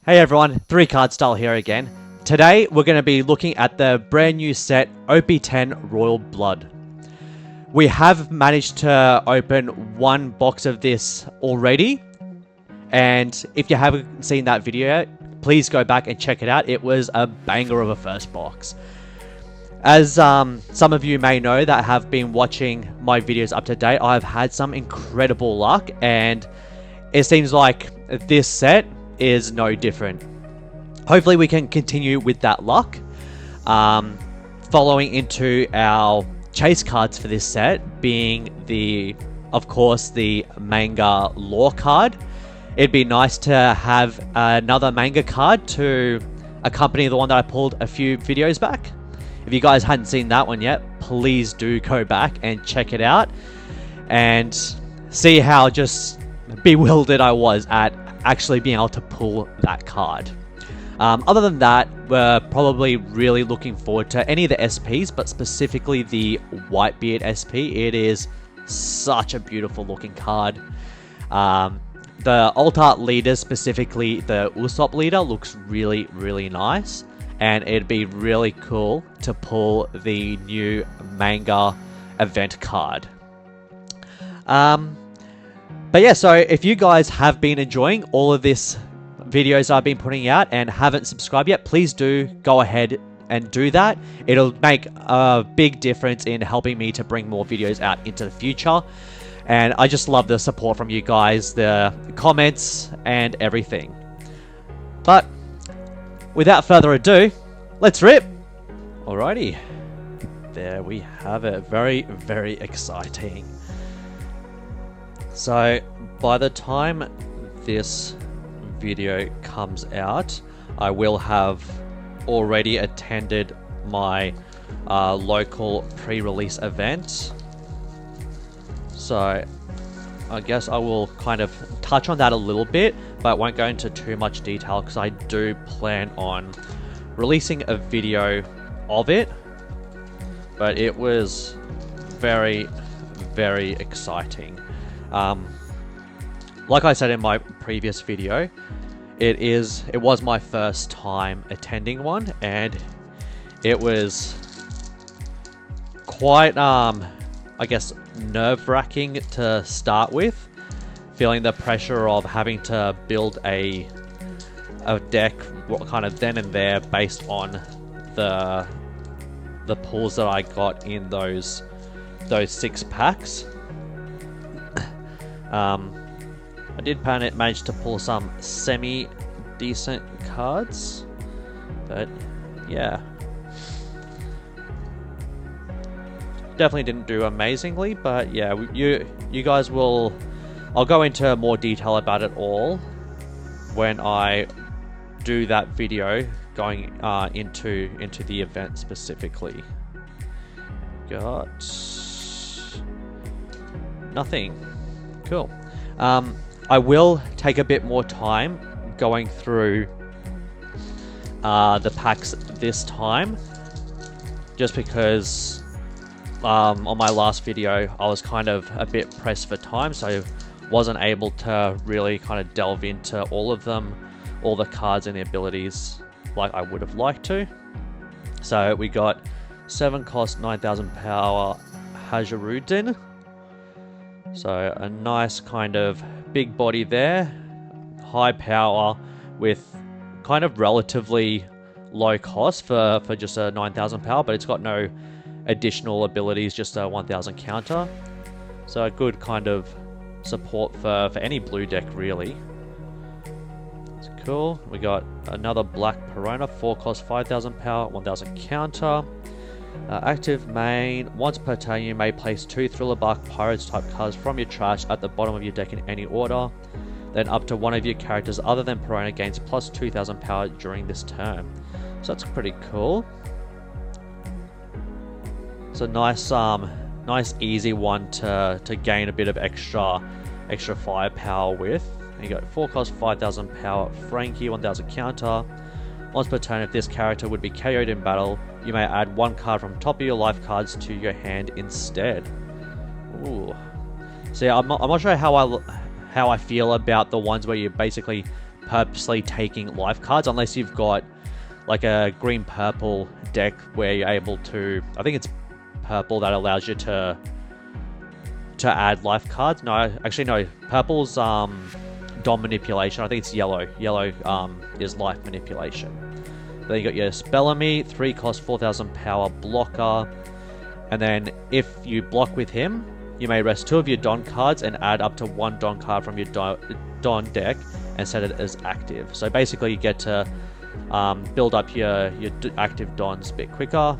Hey everyone, 3Card Style here again. Today we're going to be looking at the brand new set OP10 Royal Blood. We have managed to open one box of this already, and if you haven't seen that video yet, please go back and check it out. It was a banger of a first box. As some of you may know that have been watching my videos up to date, I've had some incredible luck, and it seems like this set is no different. Hopefully we can continue with that luck. Following into our chase cards for this set being of course the manga lore card. It'd be nice to have another manga card to accompany the one that I pulled a few videos back. If you guys hadn't seen that one yet, please do go back and check it out and see how just bewildered I was at actually being able to pull that card. Other than that, we're probably really looking forward to any of the SPs, but specifically the Whitebeard SP. It is such a beautiful looking card. The alt art leader, specifically the Usopp leader, looks really, really nice. And it'd be really cool to pull the new manga event card. But yeah, so if you guys have been enjoying all of this videos I've been putting out and haven't subscribed yet, please do go ahead and do that. It'll make a big difference in helping me to bring more videos out into the future. And I just love the support from you guys, the comments and everything. But without further ado, let's rip. Alrighty, there we have it. Very, very exciting. So by the time this video comes out, I will have already attended my local pre-release event. So I guess I will kind of touch on that a little bit, but won't go into too much detail because I do plan on releasing a video of it. But it was very, very exciting. Like I said in my previous video, it was my first time attending one, and it was quite I guess nerve-wracking to start with, feeling the pressure of having to build a deck kind of then and there based on the pulls that I got in those 6 packs. I did manage to pull some semi-decent cards, but yeah. Definitely didn't do amazingly, but yeah, you guys will... I'll go into more detail about it all when I do that video going into the event specifically. Got nothing. Cool. I will take a bit more time going through the packs this time, just because on my last video I was kind of a bit pressed for time, so I wasn't able to really kind of delve into all of them, all the cards and the abilities like I would have liked to. So we got 7 cost, 9,000 power Hajarudin. So a nice kind of big body there, high power with kind of relatively low cost for just a 9,000 power, but it's got no additional abilities, just a 1,000 counter. So a good kind of support for any blue deck really. It's cool. We got another black Piranha, 4 cost, 5,000 power, 1,000 counter. Active main, once per turn you may place 2 Thriller Bark Pirates type cards from your trash at the bottom of your deck in any order. Then up to one of your characters other than Piranha gains plus 2,000 power during this turn. So that's pretty cool. It's a nice easy one to gain a bit of extra firepower with. And you got 4 cost, 5,000 power Frankie, 1,000 counter. Once per turn, if this character would be KO'd in battle, you may add 1 card from top of your life cards to your hand instead. Ooh. See, I'm not sure how I feel about the ones where you basically purposely taking life cards unless you've got like a green-purple deck where you're able to, I think it's purple that allows you to add life cards. No, actually no, purple's Dom manipulation. I think it's yellow. Yellow is life manipulation. Then you got your Spellamy, 3 cost 4000 power blocker. And then if you block with him, you may rest 2 of your Don cards and add up to 1 Don card from your Don deck and set it as active. So basically you get to build up your active Dons a bit quicker.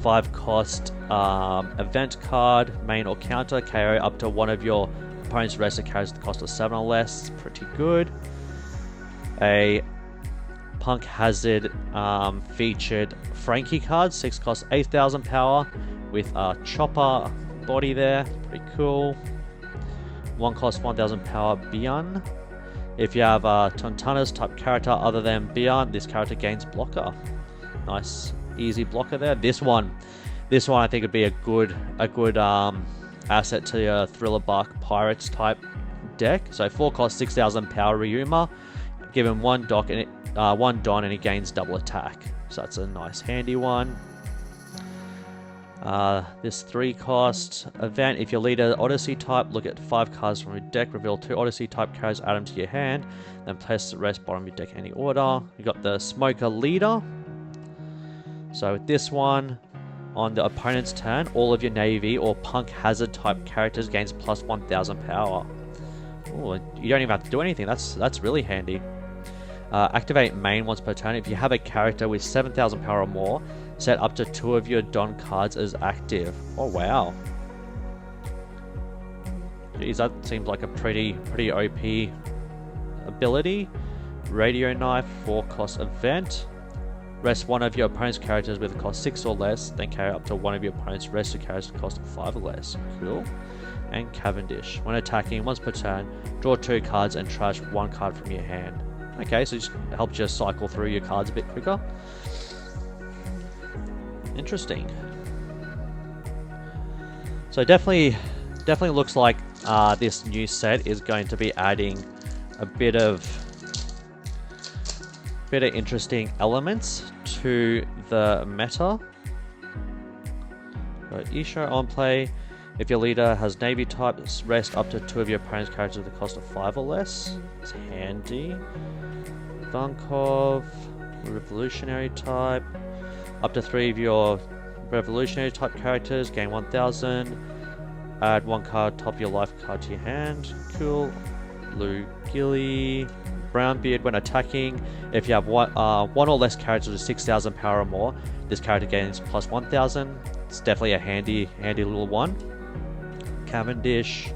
5 cost event card, main or counter, KO up to 1 of your opponent's rest that carries the cost of 7 or less. Pretty good. A Punk Hazard featured Frankie card, 6 cost 8000 power with a chopper body there. Pretty cool. 1 cost 1000 power Beyond. If you have a Tontanas type character other than Beyond, this character gains blocker. Nice easy blocker there. This one I think would be a good asset to your Thriller Bark Pirates type deck. So 4 cost 6000 power Ryuma, give him 1 Don and he gains double attack. So that's a nice handy one. This 3 cost event, if your leader Odyssey type, look at 5 cards from your deck, reveal 2 Odyssey type cards, add them to your hand, then place the rest bottom of your deck in any order. You got the Smoker leader. So with this one, on the opponent's turn, all of your Navy or Punk Hazard type characters gains plus 1000 power. Ooh, you don't even have to do anything. That's really handy. Activate main once per turn. If you have a character with 7000 power or more, set up to 2 of your Don cards as active. Oh wow. Jeez, that seems like a pretty OP ability. Radio Knife, 4 cost event. Rest 1 of your opponent's characters with a cost 6 or less, then carry up to 1 of your opponent's rested characters with a cost of 5 or less. Cool. And Cavendish. When attacking once per turn, draw 2 cards and trash 1 card from your hand. Okay, so it just helps you cycle through your cards a bit quicker. Interesting. So definitely looks like this new set is going to be adding a bit of interesting elements to the meta. Isho on play. If your leader has Navy type, rest up to 2 of your opponent's characters at the cost of 5 or less. It's handy. Vankov, Revolutionary type. Up to 3 of your Revolutionary type characters gain 1000. Add 1 card top your life card to your hand. Cool. Blue Gilly. Brownbeard, when attacking, if you have one or less characters with 6000 power or more, this character gains plus 1000. It's definitely a handy little one. Cavendish,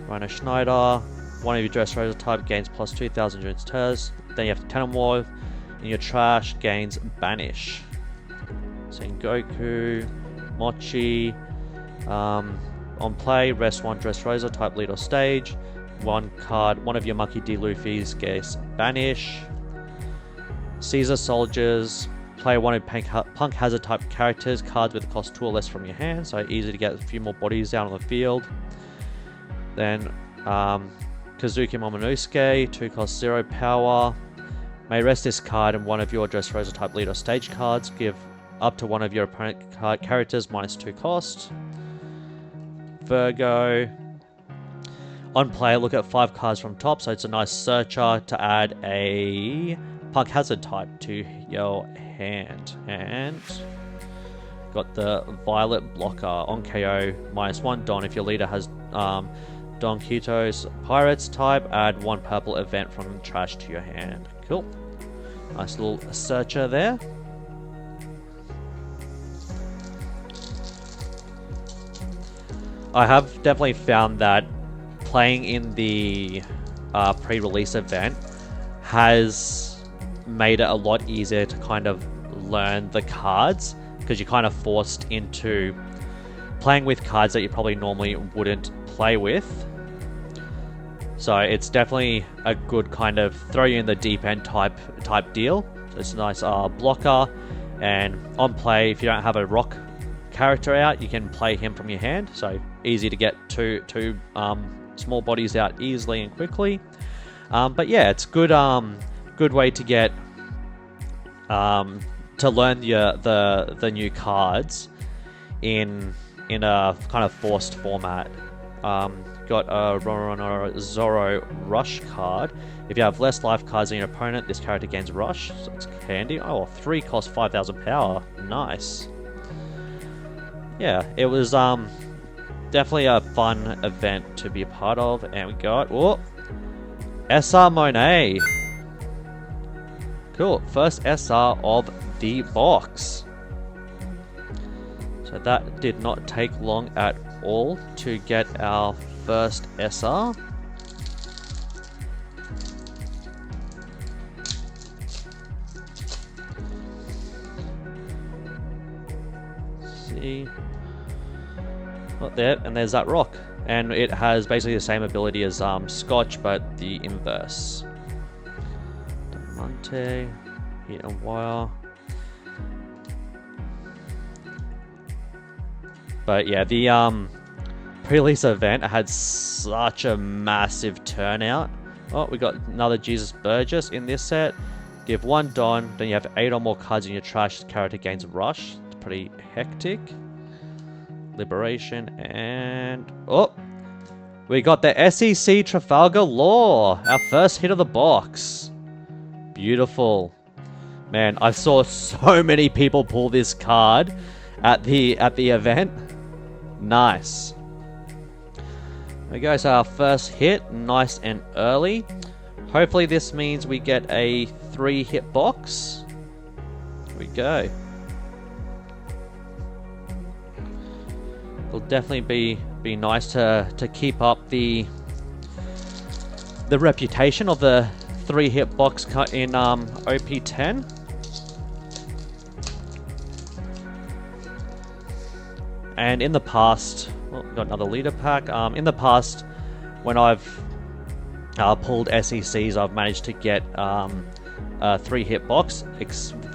Rhino Schneider, 1 of your Dressrosa type gains plus 2000 during its turns. Then you have 10 or more in your trash gains Banish. Sengoku, Mochi, on play, rest 1 Dressrosa type lead or stage. 1 card, 1 of your Monkey D. Luffy's gets Banish. Caesar Soldiers, play 1 of Punk Hazard type characters, cards with a cost 2 or less from your hand, so easy to get a few more bodies out on the field. Then Kazuki Momonosuke, 2 cost 0 power. May rest this card and 1 of your Dressrosa type lead or stage cards, give up to 1 of your opponent characters minus 2 cost. Virgo. On play, look at 5 cards from top, so it's a nice searcher to add a Punk Hazard type to your hand. And got the Violet blocker on KO, minus 1 Don. If your leader has Don Quito's Pirates type, add 1 purple event from trash to your hand. Cool. Nice little searcher there. I have definitely found that playing in the pre-release event has made it a lot easier to kind of learn the cards, because you're kind of forced into playing with cards that you probably normally wouldn't play with. So it's definitely a good kind of throw you in the deep end type deal. So it's a nice blocker, and on play, if you don't have a rock character out, you can play him from your hand. So easy to get two small bodies out easily and quickly. But yeah, it's good good way to get to learn the new cards in a kind of forced format. Got a Zoro Rush card. If you have less life cards than your opponent, this character gains Rush, so it's handy. Oh, 3 costs 5,000 power. Nice. Yeah, it was definitely a fun event to be a part of. And we got, oh, SR Monet. Cool, first SR of the box. So that did not take long at all to get our first SR. See, not there, and there's that rock, and it has basically the same ability as Scotch, but the inverse. Diamante, Heat and Wire. But yeah, the pre-release event had such a massive turnout. Oh, we got another Jesus Burgess in this set. Give 1 Don, then you have 8 or more cards in your trash. The character gains Rush. It's pretty hectic. Liberation, and oh, we got the SEC Trafalgar Law, our first hit of the box. Beautiful. Man, I saw so many people pull this card at the event. Nice. There we go, so our first hit, nice and early. Hopefully this means we get a 3-hit box. Here we go. It'll definitely be nice to keep up the reputation of the 3-hit box cut in OP10. And in the past, well, we got another leader pack. In the past, when I've pulled SECs, I've managed to get a 3-hit box,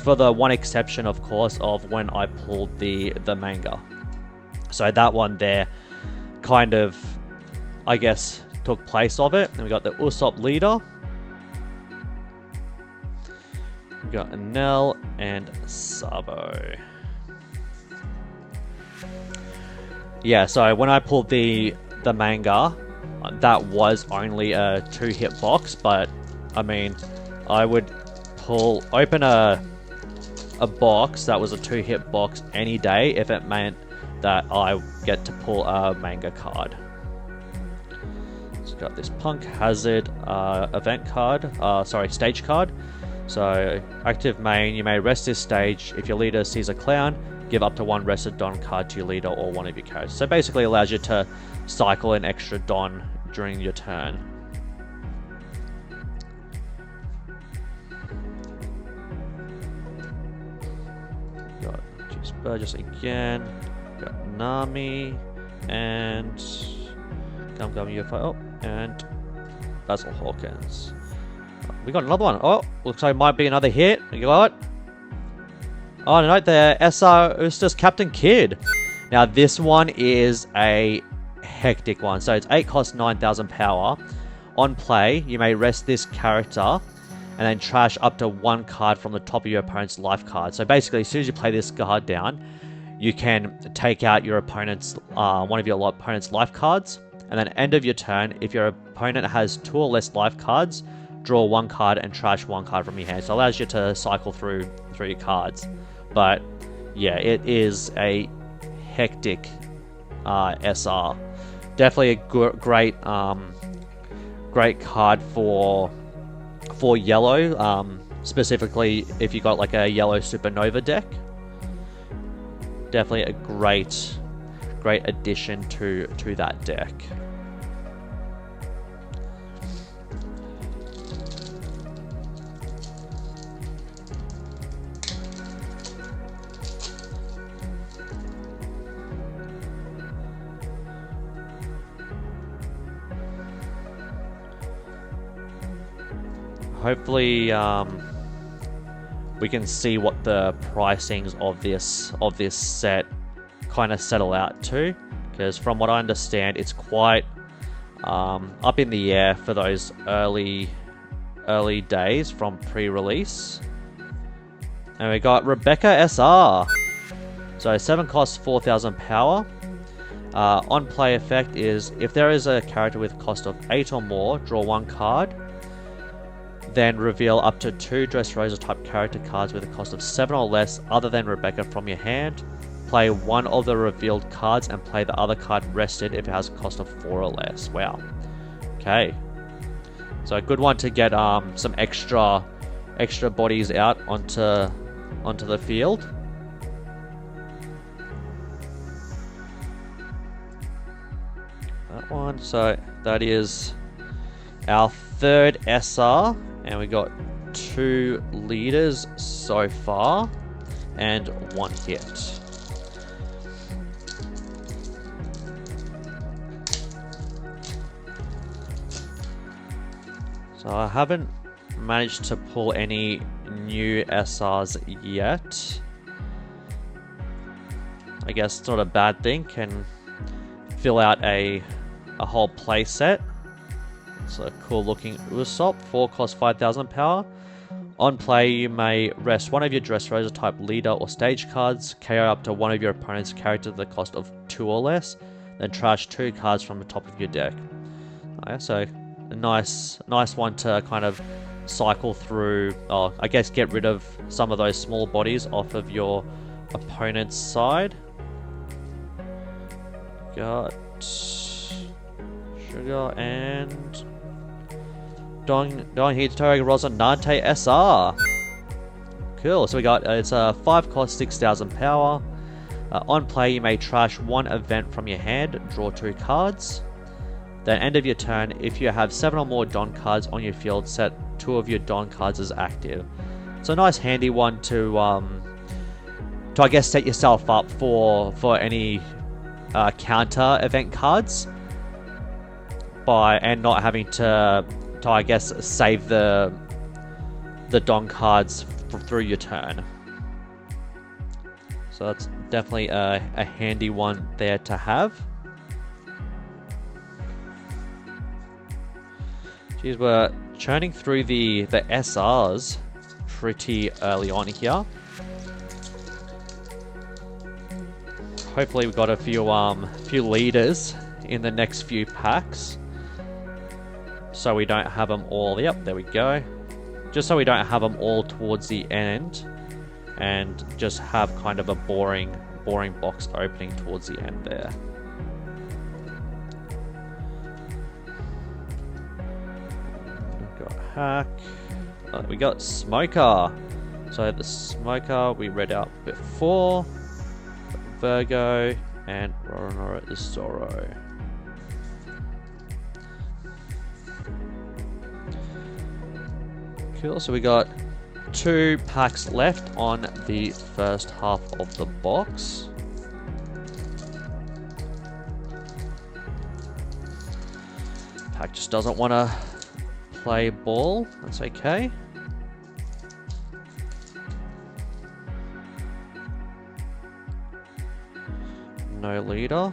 for the one exception, of course, of when I pulled the manga. So that one there kind of, I guess, took place of it. And we got the Usopp leader. We got Enel and Sabo. Yeah, so when I pulled the manga, that was only a 2-hit box, but I mean, I would open a box that was a 2-hit box any day if it meant that I get to pull a manga card. It's got this Punk Hazard event card, stage card. So, active main, you may rest this stage. If your leader sees a clown, give up to 1 rested Don card to your leader or one of your characters. So basically allows you to cycle an extra Don during your turn. Got Jesus Burgess again. Got Nami and Gum UFO and Basil Hawkins. We got another one. Oh, looks like it might be another hit. You got? Oh no, the SR Eustace Captain Kidd. Now this one is a hectic one. So it's 8 cost 9,000 power. On play, you may rest this character and then trash up to 1 card from the top of your opponent's life card. So basically, as soon as you play this card down, you can take out your opponent's one of your opponent's life cards, and then end of your turn, if your opponent has 2 or less life cards, draw 1 card and trash 1 card from your hand. So it allows you to cycle through your cards. But yeah, it is a hectic SR. Definitely a great card for yellow, specifically if you got like a yellow supernova deck. Definitely a great addition to that deck. Hopefully, we can see what the pricings of this set kind of settle out to, because from what I understand, it's quite up in the air for those early early days from pre-release. And we got Rebecca SR. So 7 costs, 4,000 power. On play effect is, if there is a character with cost of 8 or more, draw 1 card. Then reveal up to 2 Dressrosa type character cards with a cost of 7 or less other than Rebecca from your hand. Play one of the revealed cards and play the other card rested if it has a cost of 4 or less. Wow. Okay. So a good one to get some extra bodies out onto the field. That one. So that is our 3rd SR, and we got 2 leaders so far and 1 hit. So I haven't managed to pull any new SRs yet. I guess it's not a bad thing. Can fill out a whole play set. It's a cool looking Usopp. 4 cost 5,000 power. On play, you may rest one of your Dressrosa type leader or stage cards, KO up to one of your opponent's characters at the cost of 2 or less, then trash 2 cards from the top of your deck. So a nice one to kind of cycle through, I guess get rid of some of those small bodies off of your opponent's side. Got Sugar and Don Hitoga Rosanante SR. Cool, so we got, it's a 5 cost, 6,000 power. On play, you may trash 1 event from your hand, draw 2 cards. Then end of your turn, if you have 7 or more Don cards on your field, set 2 of your Don cards as active. So a nice handy one to I guess set yourself up for any counter event cards and not having to I guess save the Don cards through your turn. So that's definitely a handy one there to have. Geez, we're churning through the SRs pretty early on here. Hopefully we've got a few leaders in the next few packs, so we don't have them all. Yep, there we go. Just so we don't have them all towards the end, and just have kind of a boring box opening towards the end there. Hack. We got Smoker. So the Smoker we read out before. Virgo and Roronoa the Zorro. Cool, so we got 2 packs left on the first half of the box. Pack just doesn't want to play ball, that's okay. No leader.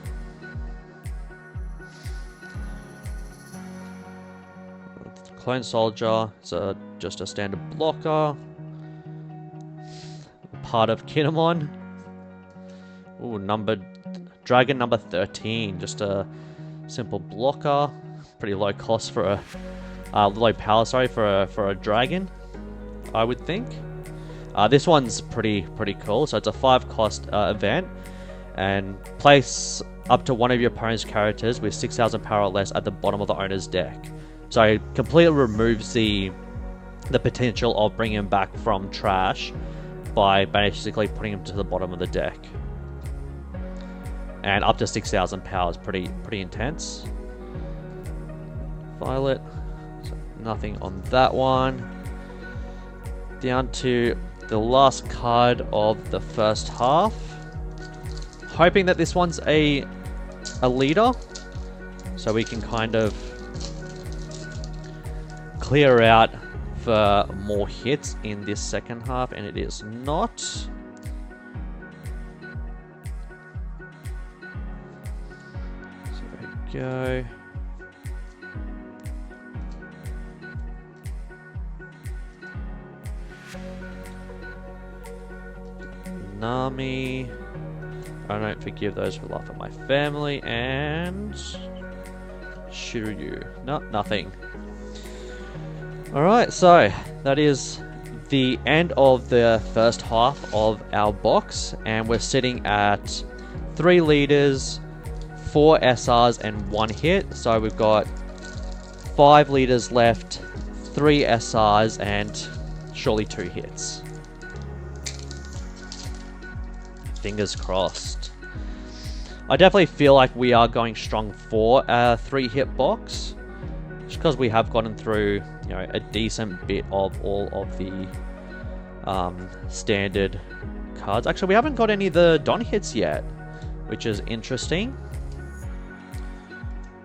Clone Soldier is just a standard blocker. Part of Kinemon. Ooh, Dragon number 13, just a simple blocker. Pretty low cost for low power, sorry, for a dragon, I would think. This one's pretty cool. So it's a 5 cost event, and place up to one of your opponent's characters with 6,000 power or less at the bottom of the owner's deck. So it completely removes the potential of bringing him back from trash by basically putting him to the bottom of the deck. And up to 6,000 power is pretty intense. Violet. Nothing on that one. Down to the last card of the first half. Hoping that this one's a leader, so we can kind of clear out for more hits in this second half, and it is not. So there we go. Nami. I don't forgive those who laugh at my family. And Shiryu. No, nothing. Alright, so that is the end of the first half of our box, and we're sitting at 3 leaders, 4 SRs, and 1 hit. So we've got 5 leaders left, 3 SRs, and surely 2 hits. Fingers crossed. I definitely feel like we are going strong for a 3-hit box, just because we have gotten through, you know, a decent bit of all of the standard cards. Actually, we haven't got any of the Don hits yet, which is interesting.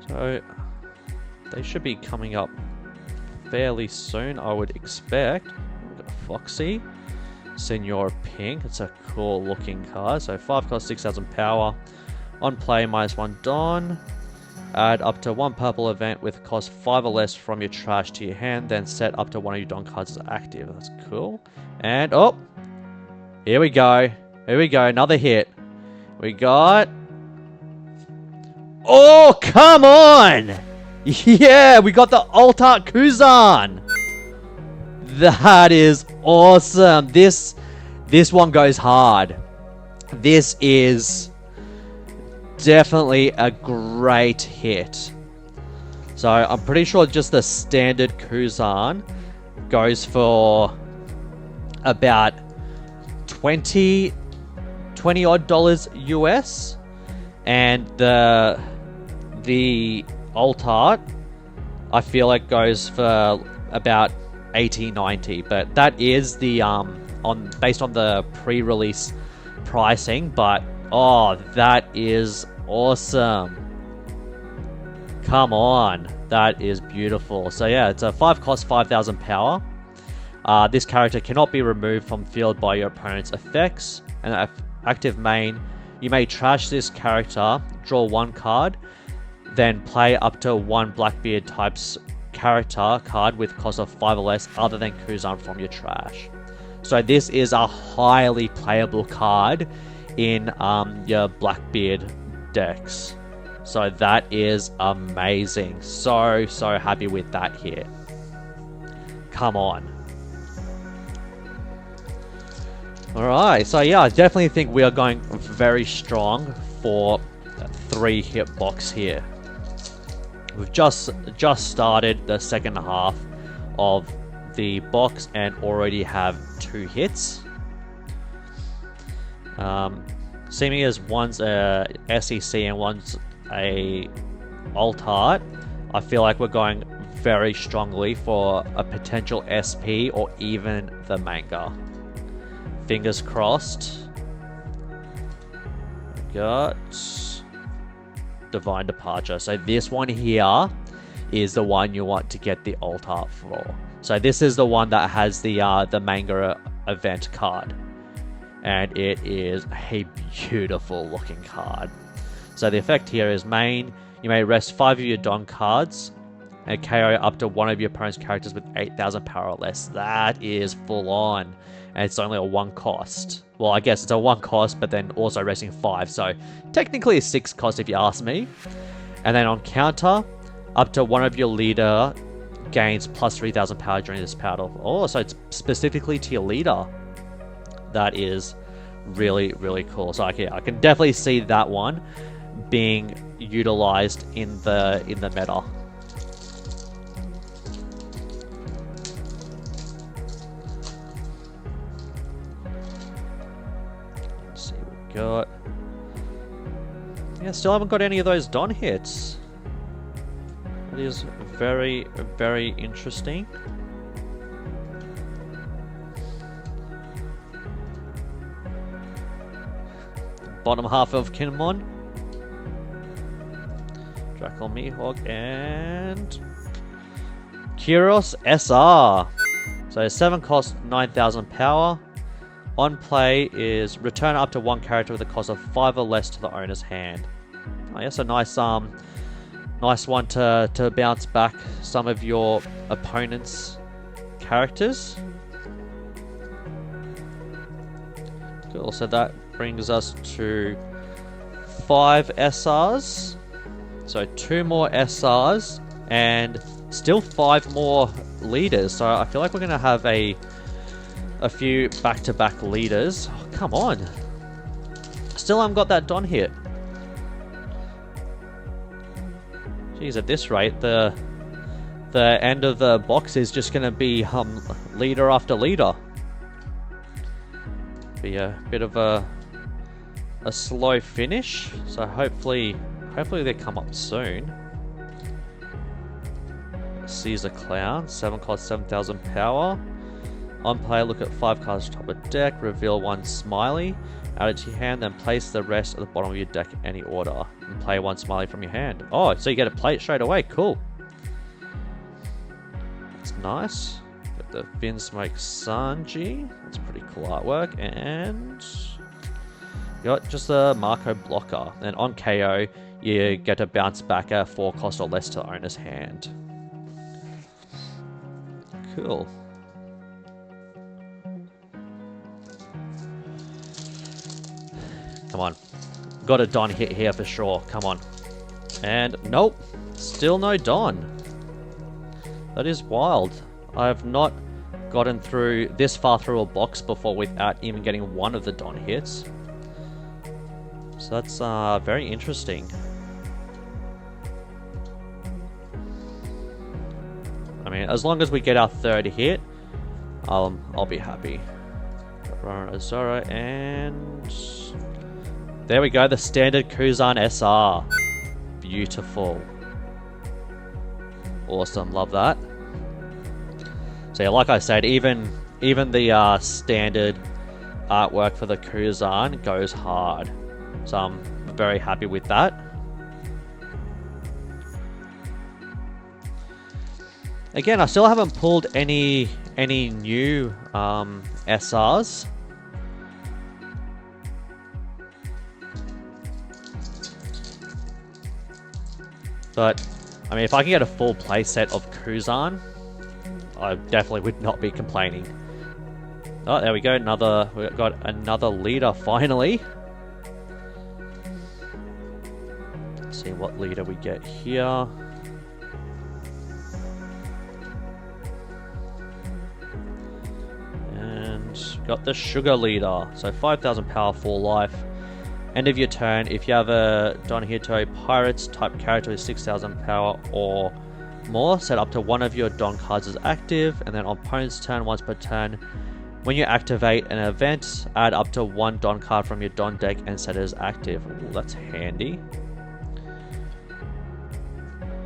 So they should be coming up fairly soon, I would expect. We've got Foxy, Senor Pink. It's a cool looking card. So 5 cost, 6,000 power. On play, -1 Don. Add up to 1 purple event with cost 5 or less from your trash to your hand, then set up to 1 of your Don cards as active. That's cool. And, oh! Here we go. Here we go. Another hit. We got... Oh, come on! Yeah, we got the Alt Art Kuzan! That is awesome. This one goes hard. This is definitely a great hit. So I'm pretty sure just the standard Kuzan goes for about $20 odd US, and the alt art I feel like goes for about 80-90, but that is the based on the pre-release pricing. But oh, that is awesome. Come on, that is beautiful. So yeah, it's a 5 cost, 5,000 power. This character cannot be removed from field by your opponent's effects. And active main, you may trash this character, draw 1 card, then play up to 1 Blackbeard type's character card with cost of 5 or less other than Kuzan from your trash. So this is a highly playable card in your Blackbeard decks. So that is amazing. So happy with that hit. Come on. Alright, so yeah, I definitely think we are going very strong for a 3-hit box here. We've just started the second half of the box and already have 2 hits. Seeming as one's a SEC and one's a alt art, I feel like we're going very strongly for a potential SP or even the manga. Fingers crossed. Got Divine Departure. So this one here is the one you want to get the alt art for. So this is the one that has the manga event card, and it is a beautiful looking card. So the effect here is main. You may rest 5 of your Don cards and KO up to 1 of your opponent's characters with 8,000 power or less. That is full on. And it's only a 1 cost. Well, I guess it's a 1 cost, but then also resting 5. So technically a 6 cost if you ask me. And then on counter, up to 1 of your leader gains plus 3,000 power during this battle. Oh, so it's specifically to your leader. That is really, really cool. So I can definitely see that one being utilized in the meta. Let's see what we got. Yeah, still haven't got any of those Don hits. It is very, very interesting. Bottom half of Kinemon, Draco Mihawk, and Kyros SR. So 7 cost, 9,000 power. On play is return up to 1 character with a cost of 5 or less to the owner's hand. I guess a nice nice one to bounce back some of your opponent's characters. Cool, so that brings us to 5 SRs. So 2 more SRs and still 5 more leaders. So I feel like we're going to have a few back-to-back leaders. Oh, come on. Still haven't got that Don hit. Jeez, at this rate, the end of the box is just going to be leader after leader. Be a bit of a slow finish. So hopefully they come up soon. Caesar Clown, 7 cards, 7,000 power. On play, look at 5 cards top of deck, reveal 1 smiley, add it to your hand, then place the rest at the bottom of your deck in any order, and play 1 smiley from your hand. Oh, so you get to play it straight away, cool. That's nice. Got the Vinsmoke Sanji, that's pretty cool artwork, and you got just a Marco blocker. Then on KO, you get to bounce back a 4 cost or less to the owner's hand. Cool. Come on. Got a Don hit here for sure. Come on. And nope. Still no Don. That is wild. I have not gotten through this far through a box before without even getting one of the Don hits. So that's very interesting. I mean, as long as we get our 3rd hit, I'll be happy. Azora, and there we go, the standard Kuzan SR. Beautiful. Awesome, love that. So yeah, like I said, even the standard artwork for the Kuzan goes hard. So I'm very happy with that. Again, I still haven't pulled any new SRs. But, I mean, if I can get a full playset of Kuzan, I definitely would not be complaining. Oh, there we go. We've got another leader finally. Let's see what leader we get here. Got the Sugar Leader, so 5,000 power, 4 life. End of your turn, if you have a Don Hito Pirates type character with 6,000 power or more, set up to one of your Don cards as active, and then on opponent's turn, once per turn, when you activate an event, add up to 1 Don card from your Don deck and set it as active. Ooh, that's handy.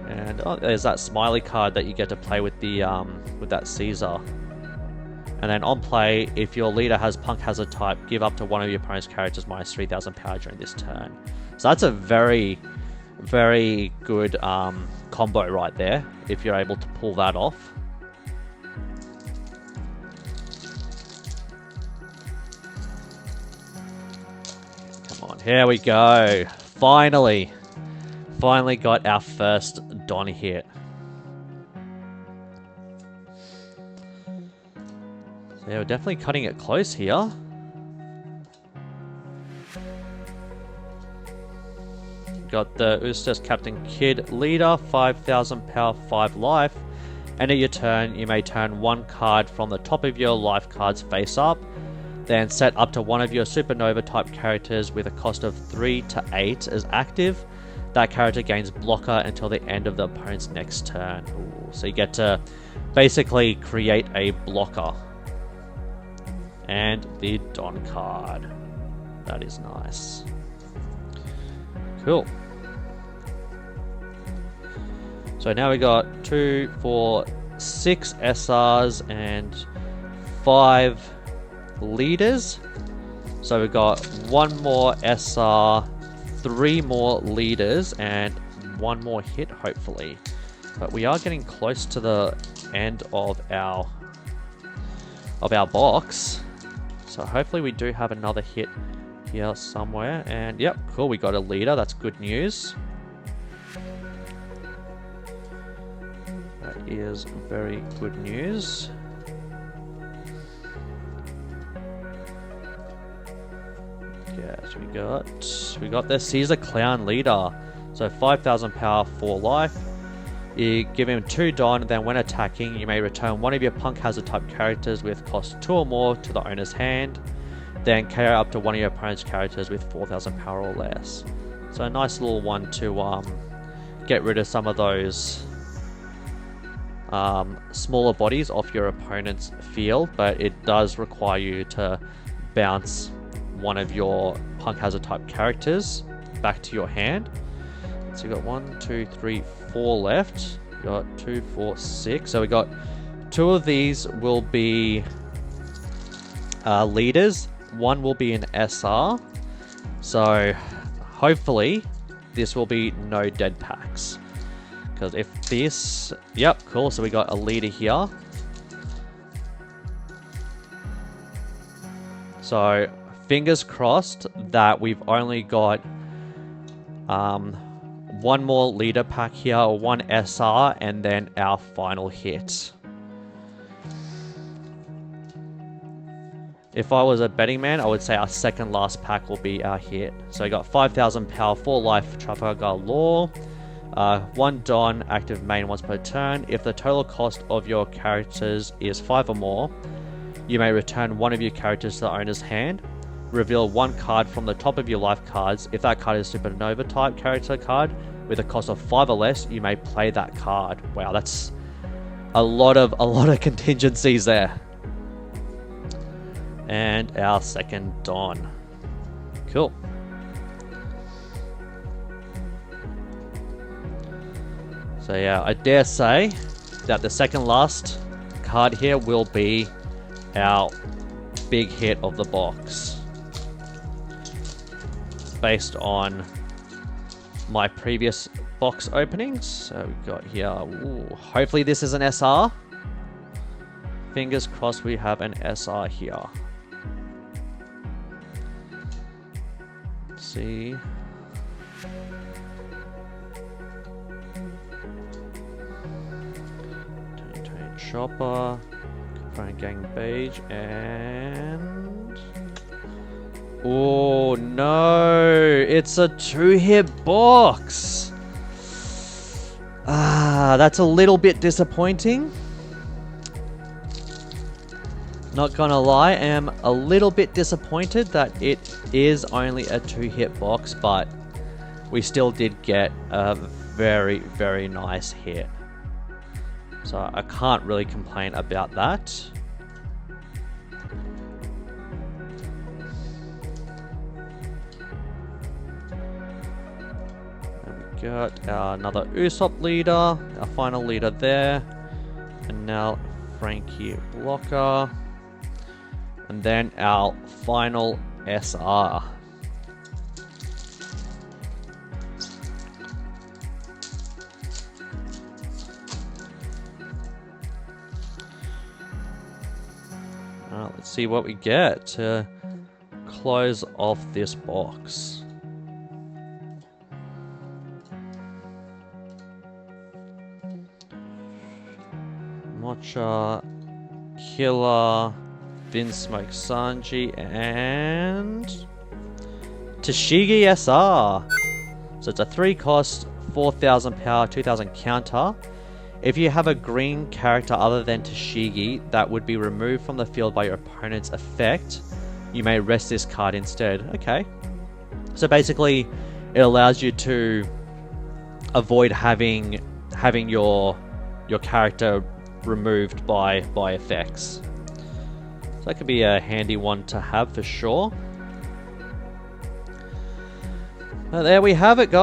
And oh, there's that smiley card that you get to play with the with that Caesar. And then on play, if your leader has Punk Hazard type, give up to one of your opponent's characters minus 3,000 power during this turn. So that's a very, very good combo right there, if you're able to pull that off. Come on, here we go. Finally got our first Don hit. Yeah, we're definitely cutting it close here. Got the Ustas Captain Kid Leader, 5,000 power, 5 life. End of your turn, you may turn 1 card from the top of your life cards face up. Then set up to one of your Supernova type characters with a cost of 3 to 8 as active. That character gains blocker until the end of the opponent's next turn. Ooh, so you get to basically create a blocker. And the Don card. That is nice. Cool. So now we got 2, 4, 6 SRs and 5 leaders. So we've got 1 more SR, 3 more leaders, and 1 more hit, hopefully. But we are getting close to the end of our box. So hopefully we do have another hit here somewhere. And yep, cool, we got a leader. That's good news. That is very good news. Yes, we got the Caesar Clown Leader. So 5,000 power, 4 life. You give him 2 Don, then when attacking, you may return one of your Punk Hazard type characters with cost 2 or more to the owner's hand. Then KO up to one of your opponent's characters with 4,000 power or less. So a nice little one to get rid of some of those smaller bodies off your opponent's field, but it does require you to bounce one of your Punk Hazard type characters back to your hand. So we got 1, 2, 3, 4 left. We got 2, 4, 6. So we got 2 of these will be leaders. 1 will be an SR. So hopefully this will be no dead packs. Because if this... Yep, cool. So we got a leader here. So fingers crossed that we've only got one more leader pack here, 1 SR, and then our final hit. If I was a betting man, I would say our second last pack will be our hit. So we got 5,000 power, 4 life, Trafalgar Law, 1 Don, active main once per turn. If the total cost of your characters is 5 or more, you may return one of your characters to the owner's hand. Reveal 1 card from the top of your life cards. If that card is a Supernova type character card with a cost of 5 or less, you may play that card. Wow, that's a lot of contingencies there. And our second Don. Cool. So yeah, I dare say that the second last card here will be our big hit of the box. Based on my previous box openings. So we got here, ooh, hopefully this is an SR. Fingers crossed we have an SR here. Let's see. Chopper, Confront Gang Beige, and... Oh no! It's a 2-hit box! Ah, that's a little bit disappointing. Not gonna lie, I am a little bit disappointed that it is only a 2-hit box, but we still did get a very, very nice hit. So I can't really complain about that. And we got another Usopp leader, our final leader there. And now Frankie Blocker. And then our final SR. Let's see what we get to close off this box. Mocha, Killer, Vinsmoke Sanji, and Tashigi SR. So it's a 3-cost, 4,000 power, 2,000 counter. If you have a green character other than Tashigi that would be removed from the field by your opponent's effect, you may rest this card instead. Okay. So basically, it allows you to avoid having your character removed by effects. So that could be a handy one to have for sure. There we have it, guys.